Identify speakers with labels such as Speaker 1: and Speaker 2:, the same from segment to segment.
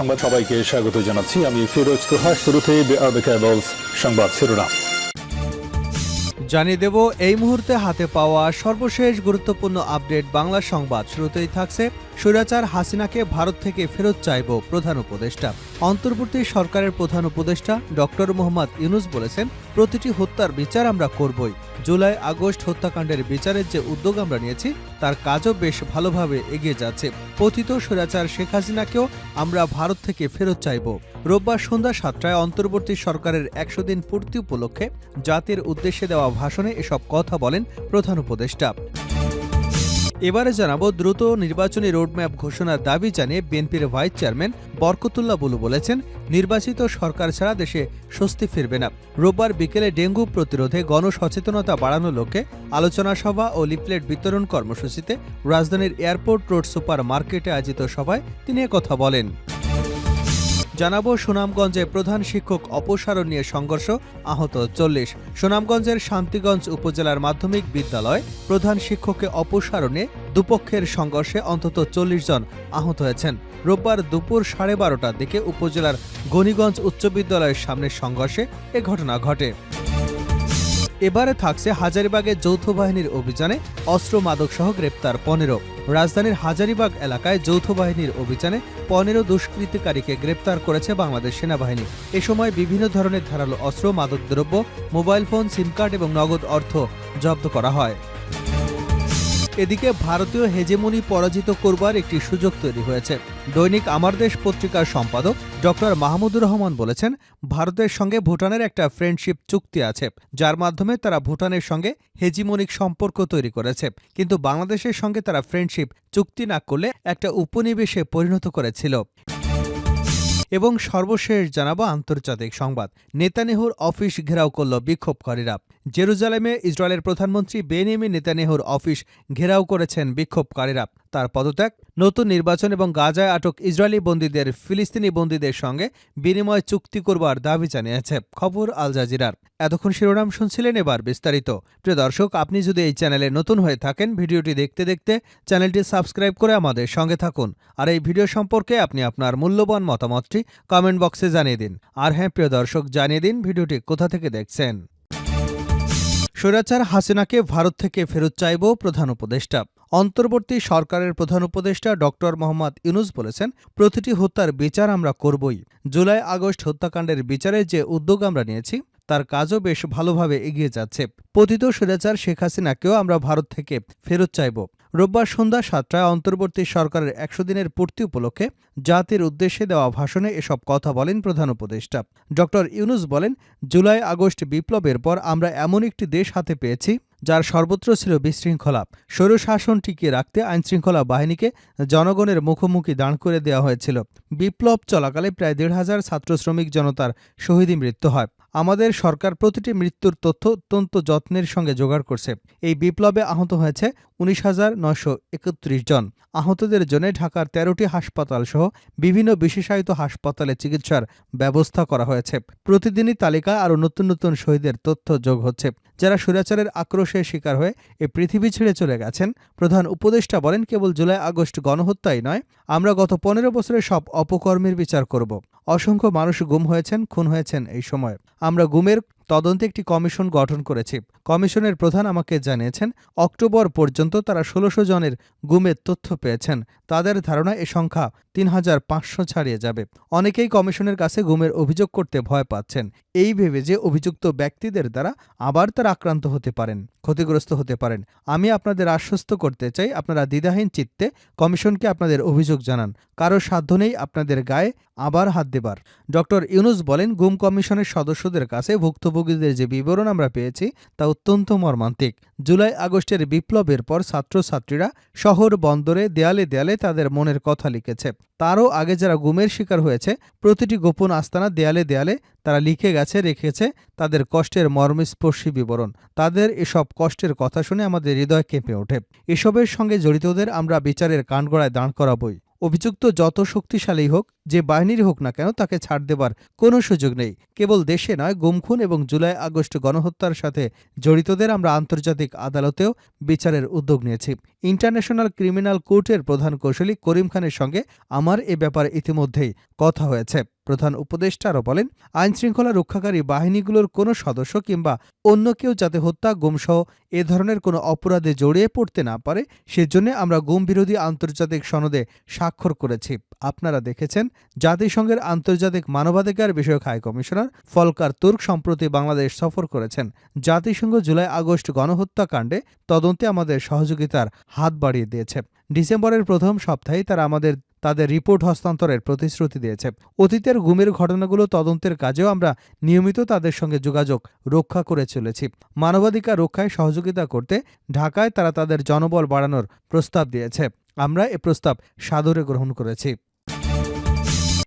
Speaker 1: সংবাদ সবাইকে স্বাগত জানাচ্ছি। আমি ফিরোজ তোহা। শুরুতেই সংবাদ শিরোনাম
Speaker 2: জানিয়ে দেব এই মুহূর্তে হাতে পাওয়া সর্বশেষ গুরুত্বপূর্ণ আপডেট বাংলা সংবাদ। শুরুতেই থাকছে স্বৈরাচার হাসিনাকে ভারত থেকে ফেরত চাইব প্রধান উপদেষ্টা। অন্তর্বর্তী সরকারের প্রধান উপদেষ্টা ডক্টর মোহাম্মদ ইউনূস বলেছেন, প্রতিটি হত্যার বিচার আমরা করবই। জুলাই আগস্ট হত্যাকাণ্ডের বিচারের যে উদ্যোগ আমরা নিয়েছি তার কাজও বেশ ভালোভাবে এগিয়ে যাচ্ছে। পতিত স্বৈরাচার শেখ হাসিনাকেও আমরা ভারত থেকে ফেরত চাইব। রোববার সন্ধ্যা 7টায় অন্তর্বর্তী সরকারের 100 দিন পূর্তি উপলক্ষে জাতির উদ্দেশ্যে দেওয়া ভাষণে এসব কথা বলেন প্রধান উপদেষ্টা। এবারে জানাবো, দ্রুত নির্বাচনী রোডম্যাপ ঘোষণার দাবি জানিয়ে বিএনপির ভাইস চেয়ারম্যান বরকতুল্লাহ বুলু বলেছেন, নির্বাচিত সরকার ছাড়া দেশে স্বস্তি ফিরবে না। রোববার বিকেলে ডেঙ্গু প্রতিরোধে গণসচেতনতা বাড়ানোর লক্ষ্যে আলোচনা সভা ও লিফলেট বিতরণ কর্মসূচিতে রাজধানীর এয়ারপোর্ট রোড সুপার মার্কেটে আয়োজিত সভায় তিনি একথা বলেন। জানাবো, সুনামগঞ্জে প্রধান শিক্ষক অপসারণ নিয়ে সংঘর্ষ, আহত 40। সুনামগঞ্জের শান্তিগঞ্জ উপজেলার মাধ্যমিক বিদ্যালয় প্রধান শিক্ষককে অপসারণে দুপক্ষের সংঘর্ষে অন্তত 40 জন আহত হয়েছেন। রোববার দুপুর 12:30টার দিকে উপজেলার গণিগঞ্জ উচ্চ বিদ্যালয়ের সামনে সংঘর্ষে এ ঘটনা ঘটে। এবারে থাকছে হাজারীবাগে যৌথ বাহিনীর অভিযানে অস্ত্র মাদকসহ গ্রেপ্তার 15। রাজধানীর হাজারীবাগ এলাকায় যৌথ বাহিনীর অভিযানে 15 দুষ্কৃতিকারীকে গ্রেপ্তার করেছে বাংলাদেশ সেনাবাহিনী। এ সময় বিভিন্ন ধরনের ধারালো অস্ত্র, মাদকদ্রব্য, মোবাইল ফোন, সিম কার্ড এবং নগদ অর্থ জব্দ করা হয়। এদিকে ভারতীয় হেজেমনি পরাজিত করবার একটি সুযোগ তৈরি হয়েছে। দৈনিক আমার দেশ পত্রিকার সম্পাদক ডক্টর মাহমুদুর রহমান বলেছেন, ভারতের সঙ্গে ভুটানের একটা ফ্রেন্ডশিপ চুক্তি আছে, যার মাধ্যমে তারা ভুটানের সঙ্গে হেজিমনিক সম্পর্ক তৈরি করেছে, কিন্তু বাংলাদেশের সঙ্গে তারা ফ্রেন্ডশিপ চুক্তি না করলে একটা উপনিবেশে পরিণত করেছিল। এবং সর্বশেষ জানাবো আন্তর্জাতিক সংবাদ। নেতানিয়াহুর অফিস ঘেরাও করল বিক্ষোভকারীরা। জেরুজালেমে ইসরায়েলের প্রধানমন্ত্রী বেনিয়ামিন নেতানিয়াহুর অফিস ঘেরাও করেছেন বিক্ষোভকারীরা। তার পদত্যাগ, নতুন নির্বাচন এবং গাজায় আটক ইসরায়েলি বন্দীদের ফিলিস্তিনি বন্দীদের সঙ্গে বিনিময় চুক্তি করবার দাবি জানিয়েছে খবর আল জাজিরার। এতক্ষণ শিরোনাম শুনছিলেন, এবার বিস্তারিত। প্রিয় দর্শক, আপনি যদি এই চ্যানেলে নতুন হয়ে থাকেন, ভিডিওটি দেখতে দেখতে চ্যানেলটি সাবস্ক্রাইব করে আমাদের সঙ্গে থাকুন। আর এই ভিডিও সম্পর্কে আপনি আপনার মূল্যবান মতামতটি কমেন্ট বক্সে জানিয়ে দিন। আর হ্যাঁ প্রিয় দর্শক, জানিয়ে দিন ভিডিওটি কোথা থেকে দেখছেন। স্বৈরাচার হাসিনাকে ভারত থেকে ফেরত চাইব প্রধান উপদেষ্টা। অন্তর্বর্তী সরকারের প্রধান উপদেষ্টা ডক্টর মোহাম্মদ ইউনূস বলেছেন, প্রতিটি হত্যার বিচার আমরা করবই। জুলাই আগস্ট হত্যাকাণ্ডের বিচারের যে উদ্যোগ আমরা নিয়েছি তার কাজও বেশ ভালোভাবে এগিয়ে যাচ্ছে। পতিত স্বৈরাচার শেখ হাসিনাকেও আমরা ভারত থেকে ফেরত চাইব। রোববার সন্ধ্যা 7টায় অন্তর্বর্তী সরকারের 100 দিনের পূর্তি উপলক্ষে জাতির উদ্দেশ্যে দেওয়া ভাষণে এসব কথা বলেন প্রধান উপদেষ্টা। ডক্টর ইউনূস বলেন, জুলাই আগস্ট বিপ্লবের পর আমরা এমন একটি দেশ হাতে পেয়েছি যার সর্বত্র ছিল বিশৃঙ্খলা। স্বৈরশাসন টিকিয়ে রাখতে আইনশৃঙ্খলা বাহিনীকে জনগণের মুখোমুখি দাঁড় করে দেওয়া হয়েছিল। বিপ্লব চলাকালে প্রায় 1,500 ছাত্র শ্রমিক জনতার শহীদী মৃত্যু হয়। আমাদের সরকার প্রতিটি মৃত্যুর তথ্য অত্যন্ত যত্নের সঙ্গে জোগাড় করছে। এই বিপ্লবে আহত হয়েছে 19,931 জন। আহতদের জন্য ঢাকার 13টি হাসপাতাল সহ বিভিন্ন বিশেষায়িত হাসপাতালে চিকিৎসার ব্যবস্থা করা হয়েছে। প্রতিদিনই তালিকায় আরও নতুন নতুন শহীদের তথ্য যোগ হচ্ছে, যারা স্বৈরাচারের আক্রোশের শিকার হয়ে এ পৃথিবী ছেড়ে চলে গেছেন। প্রধান উপদেষ্টা বলেন, কেবল জুলাই আগস্ট গণহত্যাই নয়, আমরা গত 15 বছরের সব অপকর্মের বিচার করব। অসংখ্য মানুষ গুম হয়েছেন, খুন হয়েছেন। এই সময় আমরা গুমের তদন্তে একটি কমিশন গঠন করেছি। কমিশনের প্রধান আমাকে জানিয়েছেন, অক্টোবর পর্যন্ত তারা 1600 জনের গুমের তথ্য পেয়েছেন। তাদের ধারণা এ সংখ্যা 3500 ছাড়িয়ে যাবে। অনেকেই কমিশনের কাছে গুমের অভিযোগ করতে ভয় পাচ্ছেন, এই ভেবে যে অভিযুক্ত ব্যক্তিদের দ্বারা আবার তারা আক্রান্ত হতে পারেন, ক্ষতিগ্রস্ত হতে পারেন। আমি আপনাদের আশ্বস্ত করতে চাই, আপনারা দ্বিধাহীন চিত্তে কমিশনকে আপনাদের অভিযোগ জানান। কারো সাধ্য নেই আপনাদের গায়ে আবার হাত দেবার। ডক্টর ইউনূস বলেন, গুম কমিশনের সদস্যদের কাছে ভুক্তভোগীদের যে বিবরণ আমরা পেয়েছি তা অত্যন্ত মর্মান্তিক। জুলাই আগস্টের বিপ্লবের পর ছাত্রছাত্রীরা শহর বন্দরে দেয়ালে দেয়ালে তাদের মনের কথা লিখেছে। তারও আগে যারা গুমের শিকার হয়েছে, প্রতিটি গোপন আস্তানা দেয়ালে দেয়ালে তারা লিখে গেছে, রেখেছে তাদের কষ্টের মর্মস্পর্শী বিবরণ। তাদের এসব কষ্টের কথা শুনে আমাদের হৃদয় কেঁপে ওঠে। এসবের সঙ্গে জড়িতদের আমরা বিচারের কাঠগড়ায় দাঁড় করাবই। অভিযুক্ত যত শক্তিশালী হোক, যে বাহিনীর হোক না কেন তাকে ছাড় দেবার কোনো সুযোগ নেই। কেবল দেশে নয়, গুম-খুন এবং জুলাই আগস্ট গণহত্যার সাথে জড়িতদের আমরা আন্তর্জাতিক আদালতেও বিচারের উদ্যোগ নিয়েছি। ইন্টারন্যাশনাল ক্রিমিনাল কোর্টের প্রধান কৌঁসুলি করিম খানের সঙ্গে আমার এ ব্যাপারে ইতিমধ্যেই কথা হয়েছে। প্রধান উপদেষ্টা আরও বলেন, আইনশৃঙ্খলা রক্ষাকারী বাহিনীগুলোর কোনো সদস্য কিংবা অন্য কেউ যাতে হত্যা, গুমসহ এ ধরনের কোনো অপরাধে জড়িয়ে পড়তে না পারে সেজন্য আমরা গুম বিরোধী আন্তর্জাতিক সনদে স্বাক্ষর করেছি। আপনারা দেখেছেন, জাতিসংঘের আন্তর্জাতিক মানবাধিকার বিষয়ক হাই কমিশনার ফলকার তুর্ক সম্প্রতি বাংলাদেশ সফর করেছেন। জাতিসংঘ জুলাই আগস্ট গণহত্যাকাণ্ডে তদন্তে আমাদের সহযোগিতার হাত বাড়িয়ে দিয়েছে। ডিসেম্বরের প্রথম সপ্তাহেই তারা তাদের রিপোর্ট হস্তান্তরের প্রতিশ্রুতি দিয়েছে। অতীতের গুমের ঘটনাগুলো তদন্তের কাজেও আমরা নিয়মিত তাদের সঙ্গে যোগাযোগ রক্ষা করে চলেছি। মানবাধিকার রক্ষায় সহযোগিতা করতে ঢাকায় তারা তাদের জনবল বাড়ানোর প্রস্তাব দিয়েছে। আমরা এ প্রস্তাব সাদরে গ্রহণ করেছি।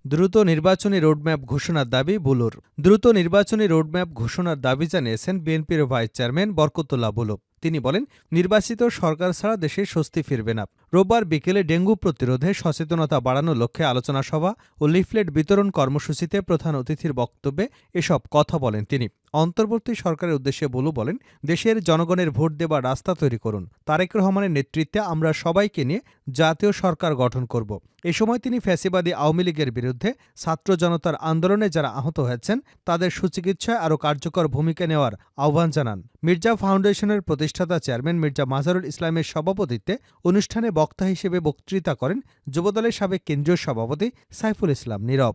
Speaker 2: দ্রুত নির্বাচনী রোডম্যাপ ঘোষণার দাবি বুলুর। দ্রুত নির্বাচনী রোডম্যাপ ঘোষণার দাবি জানিয়েছেন বিএনপির ভাইস চেয়ারম্যান বরকতুল্লাহ বুলু। তিনি বলেন, নির্বাচিত সরকার ছাড়া দেশে স্বস্তি ফিরবে না। রোববার বিকেলে ডেঙ্গু প্রতিরোধে সচেতনতা বাড়ানোর লক্ষ্যে আলোচনা সভা ও লিফলেট বিতরণ কর্মসূচিতে প্রধান অতিথির বক্তব্যে এসব কথা বলেন তিনি। অন্তর্বর্তী সরকারের উদ্দেশ্যে বুলু বলেন, দেশের জনগণের ভোট দেবার রাস্তা তৈরি করুন। তারেক রহমানের নেতৃত্বে আমরা সবাইকে নিয়ে জাতীয় সরকার গঠন করব। এ সময় তিনি ফ্যাসিবাদী আওয়ামী লীগের বিরুদ্ধে ছাত্র জনতার আন্দোলনে যারা আহত হয়েছেন তাদের সুচিকিৎসায় আরও কার্যকর ভূমিকা নেওয়ার আহ্বান জানান। মির্জা ফাউন্ডেশনের প্রতিষ্ঠাতা চেয়ারম্যান মির্জা মাজারুল ইসলামের সভাপতিত্বে অনুষ্ঠানে বক্তা হিসেবে বক্তৃতা করেন যুবদলের সাবেক কেন্দ্রীয় সভাপতি সাইফুল ইসলাম নীরব।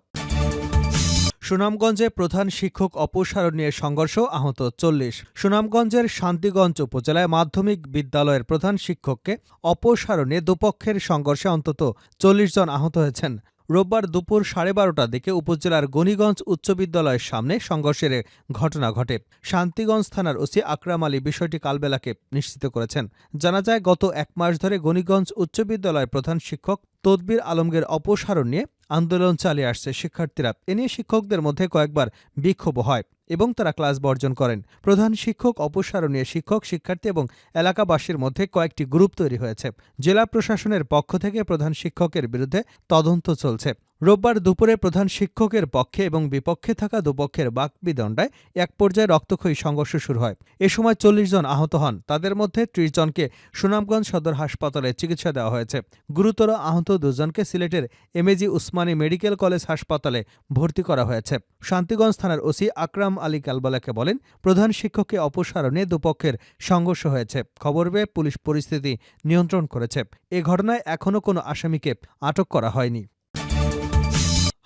Speaker 2: সুনামগঞ্জে প্রধান শিক্ষক অপসারণ নিয়ে সংঘর্ষ, আহত ৪০। সুনামগঞ্জের শান্তিগঞ্জ উপজেলায় মাধ্যমিক বিদ্যালয়ের প্রধান শিক্ষককে অপসারণে দুপক্ষের সংঘর্ষে অন্তত ৪০ জন আহত হয়েছেন। রোববার দুপুর 12:30টার দিকে উপজেলার গণিগঞ্জ উচ্চ বিদ্যালয়ের সামনে সংঘর্ষের ঘটনা ঘটে। শান্তিগঞ্জ থানার ওসি আকরাম আলী বিষয়টি কালবেলাকে নিশ্চিত করেছেন। জানা যায়, গত 1 মাস ধরে গণিগঞ্জ উচ্চ বিদ্যালয়ের প্রধান শিক্ষক তদবির আলমগীর অপসারণ নিয়ে আন্দোলন চালিয়ে আসছে শিক্ষার্থীরা। এ নিয়ে শিক্ষকদের মধ্যে কয়েকবার বিক্ষোভ হয় এবং তারা ক্লাস বর্জন করেন। প্রধান শিক্ষক অপসারণ নিয়ে শিক্ষক, শিক্ষার্থী এবং এলাকাবাসীর মধ্যে কয়েকটি গ্রুপ তৈরি হয়েছে। জেলা প্রশাসনের পক্ষ থেকে প্রধান শিক্ষকের বিরুদ্ধে তদন্ত চলছে। রোববার দুপুরে প্রধান শিক্ষকের পক্ষে এবং বিপক্ষে থাকা দুপক্ষের বাকবিতণ্ডায় এক পর্যায়ে রক্তক্ষয়ী সংঘর্ষ শুরু হয়। এ সময় ৪০ জন আহত হন। তাদের মধ্যে ৩০ জনকে সুনামগঞ্জ সদর হাসপাতালে চিকিৎসা দেওয়া হয়েছে। গুরুতর আহত ২ জনকে সিলেটের এমএজি উসমানী মেডিকেল কলেজ হাসপাতালে ভর্তি করা হয়েছে। শান্তিগঞ্জ থানার ওসি আকরাম আলী কালবেলাকে বলেন, প্রধান শিক্ষককে অপসারণে দুপক্ষের সংঘর্ষ হয়েছে। খবর পেয়ে পুলিশ পরিস্থিতি নিয়ন্ত্রণ করেছে। এ ঘটনায় এখনও কোনো আসামিকে আটক করা হয়নি।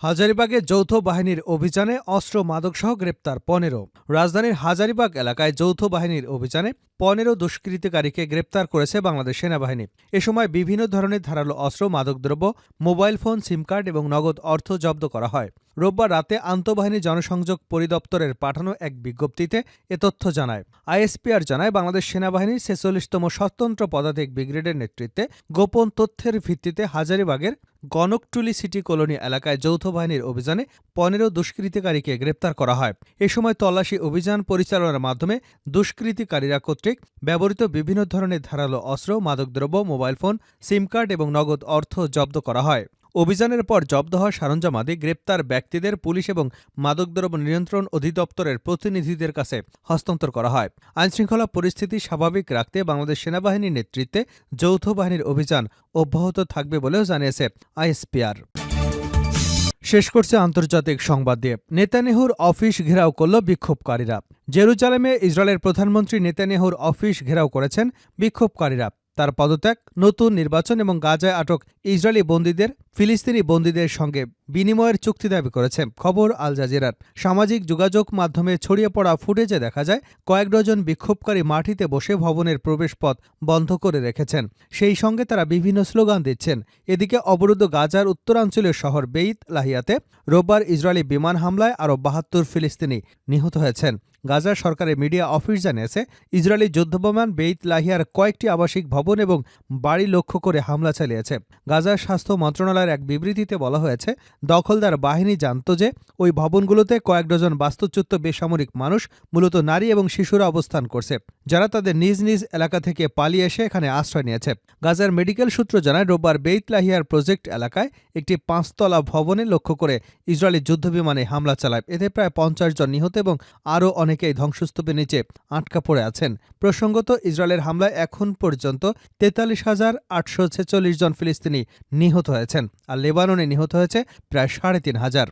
Speaker 2: হাজারীবাগে যৌথ বাহিনীর অভিযানে অস্ত্র মাদকসহ গ্রেপ্তার ১৫। রাজধানীর হাজারীবাগ এলাকায় যৌথ বাহিনীর অভিযানে ১৫ দুষ্কৃতিকারীকে গ্রেপ্তার করেছে বাংলাদেশ সেনাবাহিনী। এ সময় বিভিন্ন ধরনের ধারালো অস্ত্র, মাদকদ্রব্য, মোবাইল ফোন, সিম কার্ড এবং নগদ অর্থ জব্দ করা হয়। রোববার রাতে আন্তঃবাহিনী জনসংযোগ পরিদপ্তরের পাঠানো এক বিজ্ঞপ্তিতে এ তথ্য জানায়। আইএসপিআর জানায়, বাংলাদেশ সেনাবাহিনীর ৪৬তম স্বতন্ত্র পদাতিক ব্রিগেডের নেতৃত্বে গোপন তথ্যের ভিত্তিতে হাজারীবাগের গণকটুলি সিটি কলোনি এলাকায় যৌথ বাহিনীর অভিযানে ১৫ দুষ্কৃতিকারীকে গ্রেপ্তার করা হয়। এ সময় তল্লাশি অভিযান পরিচালনার মাধ্যমে দুষ্কৃতিকারীরা কর্তৃক ব্যবহৃত বিভিন্ন ধরনের ধারালো অস্ত্র, মাদকদ্রব্য, মোবাইল ফোন, সিম কার্ড এবং নগদ অর্থ জব্দ করা হয়। অভিযানের পর জব্দ হওয়া সরঞ্জামাদি গ্রেপ্তার ব্যক্তিদের পুলিশ এবং মাদকদ্রব্য নিয়ন্ত্রণ অধিদপ্তরের প্রতিনিধিদের কাছে হস্তান্তর করা হয়। আইনশৃঙ্খলা পরিস্থিতি স্বাভাবিক রাখতে বাংলাদেশ সেনাবাহিনীর নেতৃত্বে যৌথ বাহিনীর অভিযান অব্যাহত থাকবে বলেও জানিয়েছে আইএসপিআর। শেষ করছে আন্তর্জাতিক সংবাদ দিয়ে। নেতানিয়াহুর অফিস ঘেরাও করল বিক্ষোভকারীরা। জেরুজালেমে ইসরায়েলের প্রধানমন্ত্রী নেতানিয়াহুর অফিস ঘেরাও করেছেন বিক্ষোভকারীরা। তার পদত্যাগ, নতুন নির্বাচন এবং গাজায় আটক ইসরায়েলি বন্দীদের ফিলিস্তিনি বন্দীদের সঙ্গে বিনিময়ের চুক্তি দাবি করেছে। খবর আল জাজিরার। সামাজিক যোগাযোগ মাধ্যমে ছড়িয়ে পড়া ফুটেজে দেখা যায়, কয়েক ডজন বিক্ষোভকারী মাটিতে বসে ভবনের প্রবেশপথ বন্ধ করে রেখেছেন। সেই সঙ্গে তারা বিভিন্ন স্লোগান দিচ্ছেন। এদিকে অবরুদ্ধ গাজার উত্তরাঞ্চলীয় শহর বেইত লাহিয়াতে রোববার ইসরায়েলি বিমান হামলায় আরও ৭২ ফিলিস্তিনি নিহত হয়েছেন। গাজার সরকারের মিডিয়া অফিস জানিয়েছে, ইসরায়েলি যুদ্ধবিমান বেইত লাহিয়ার কয়েকটি আবাসিক ভবন এবং বাড়ি লক্ষ্য করে হামলা চালিয়েছে। গাজার স্বাস্থ্য মন্ত্রণালয়ের এক বিবৃতিতে বলা হয়েছে, দখলদার বাহিনী জানত যে ওই ভবনগুলোতে কয়েক ডজন বাস্তুচ্যুত বেসামরিক মানুষ, মূলত নারী এবং শিশুরা অবস্থান করছে, যারা তাদের নিজ নিজ এলাকা থেকে পালিয়ে এসে এখানে আশ্রয় নিয়েছে। গাজার মেডিকেল সূত্র জানায়, রোববার বেইত লাহিয়ার প্রজেক্ট এলাকায় একটি 5তলা ভবনে লক্ষ্য করে ইসরায়েলি যুদ্ধবিমানে হামলা চালায়। এতে প্রায় 50 জন নিহত এবং আরও অনেকেই ধ্বংসস্তূপের নিচে আটকা পড়ে আছেন। প্রসঙ্গত, ইসরায়েলের হামলায় এখন পর্যন্ত 43,846 জন ফিলিস্তিনি নিহত হয়েছেন, আর লেবাননে নিহত হয়েছে প্রায় 3,500।